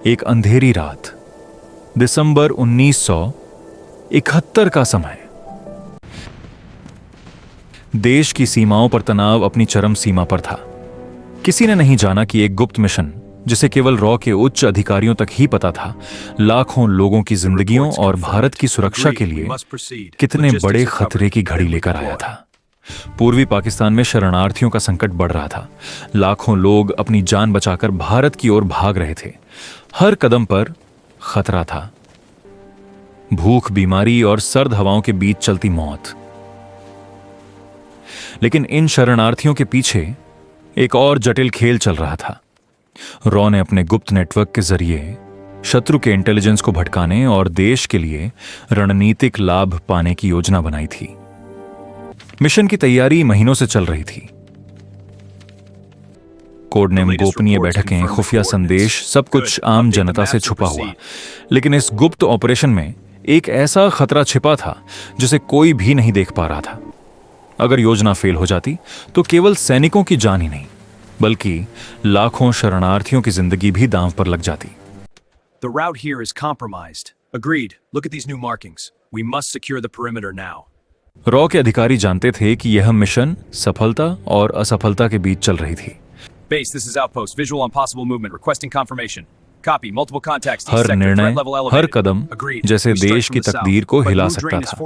एक अंधेरी रात, दिसंबर 1971 का समय। देश की सीमाओं पर तनाव अपनी चरम सीमा पर था। किसी ने नहीं जाना कि एक गुप्त मिशन, जिसे केवल रॉ के उच्च अधिकारियों तक ही पता था, लाखों लोगों की जिंदगियों और भारत की सुरक्षा के लिए कितने बड़े खतरे की घड़ी लेकर आया था। पूर्वी पाकिस्तान में शरणार्थियों का संकट बढ़ रहा था। लाखों लोग अपनी जान बचाकर भारत की ओर भाग रहे थे। हर कदम पर खतरा था। भूख, बीमारी और सर्द हवाओं के बीच चलती मौत। लेकिन इन शरणार्थियों के पीछे एक और जटिल खेल चल रहा था। रॉ ने अपने गुप्त नेटवर्क के जरिए शत्रु के इंटेलिजेंस को भटकाने और देश के लिए रणनीतिक लाभ पाने की योजना बनाई थी। मिशन की तैयारी महीनों से चल रही थी। कोड नेम, गोपनीय बैठकें, खुफिया संदेश, सब कुछ आम जनता से छुपा हुआ। लेकिन इस गुप्त ऑपरेशन में एक ऐसा खतरा छिपा था जिसे कोई भी नहीं देख पा रहा था। अगर योजना फेल हो जाती तो केवल सैनिकों की जान ही नहीं, बल्कि लाखों शरणार्थियों की जिंदगी भी दांव पर लग जाती। The route here is compromised. Agreed. Look at these new markings. We must secure the perimeter now. Raw के अधिकारी जानते थे कि यह मिशन सफलता और असफलता के बीच चल रही थी। Base, this is outpost. Visual on possible movement. Requesting confirmation. Copy. Multiple contacts. हर निर्णय, हर कदम जैसे देश की तकदीर को हिला सकता था।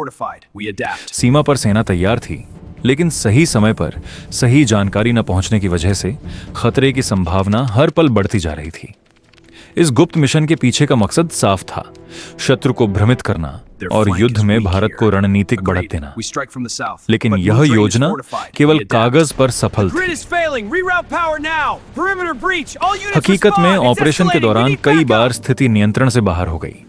We adapt. सीमा पर सेना तैयार थी, लेकिन सही समय पर सही जानकारी न पहुंचने की वजह से खतरे की संभावना हर पल बढ़ती जा रही थी। इस गुप्त मिशन के पीछे का मकसद साफ था, शत्रु को भ्रमित करना और युद्ध में भारत को रणनीतिक बढ़त देना। लेकिन यह योजना केवल कागज पर सफल थी। हकीकत में ऑपरेशन के दौरान कई बार स्थिति नियंत्रण से बाहर हो गई।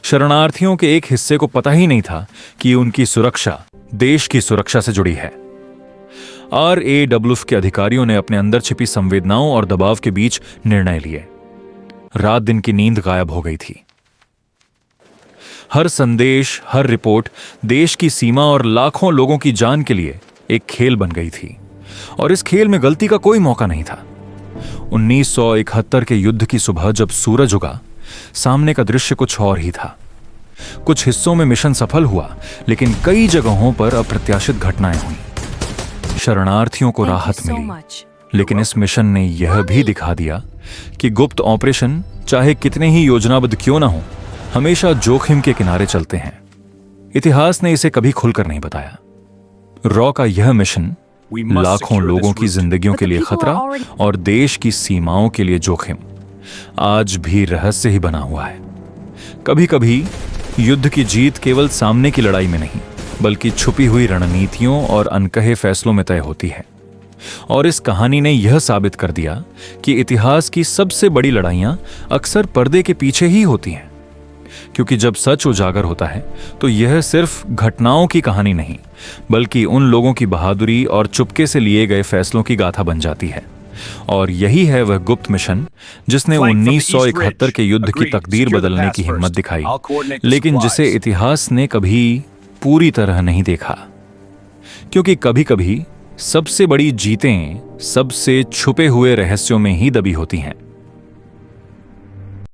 शरणार्थियों के एक हिस्से को पता ही नहीं था कि उनकी सुरक्षा देश की सुरक्षा से जुड़ी है। RAWF के अधिकारियों ने अपने अंदर छिपी संवेदनाओं और दबाव के बीच निर्णय लिए। रात दिन की नींद गायब हो गई थी। हर संदेश, हर रिपोर्ट देश की सीमा और लाखों लोगों की जान के लिए एक खेल बन गई थी, और इस खेल में गलती का कोई मौका नहीं था। 1971 के युद्ध की सुबह जब सूरज उगा, सामने का दृश्य कुछ और ही था। कुछ हिस्सों में मिशन सफल हुआ, लेकिन कई जगहों पर अप्रत्याशित घटनाएं हुई। शरणार्थियों को राहत मिली, लेकिन इस मिशन ने यह भी दिखा दिया कि गुप्त ऑपरेशन चाहे कितने ही योजनाबद्ध क्यों ना हो, हमेशा जोखिम के किनारे चलते हैं। इतिहास ने इसे कभी खुलकर नहीं बताया। रॉ का यह मिशन लाखों लोगों की जिंदगियों के लिए खतरा और देश की सीमाओं के लिए जोखिम आज भी रहस्य ही बना हुआ है। कभी कभी युद्ध की जीत केवल सामने की लड़ाई में नहीं, बल्कि छुपी हुई रणनीतियों और अनकहे फैसलों में तय होती है। और इस कहानी ने यह साबित कर दिया कि इतिहास की सबसे बड़ी लड़ाइयां अक्सर पर्दे के पीछे ही होती हैं, क्योंकि जब सच उजागर होता है तो यह सिर्फ घटनाओं की कहानी नहीं, बल्कि उन लोगों की बहादुरी और चुपके से लिए गए फैसलों की गाथा बन जाती है। और यही है वह गुप्त मिशन जिसने 1971 के युद्ध की तकदीर बदलने की हिम्मत दिखाई, लेकिन जिसे इतिहास ने कभी पूरी तरह नहीं देखा। क्योंकि कभी कभी सबसे बड़ी जीतें सबसे छुपे हुए रहस्यों में ही दबी होती हैं।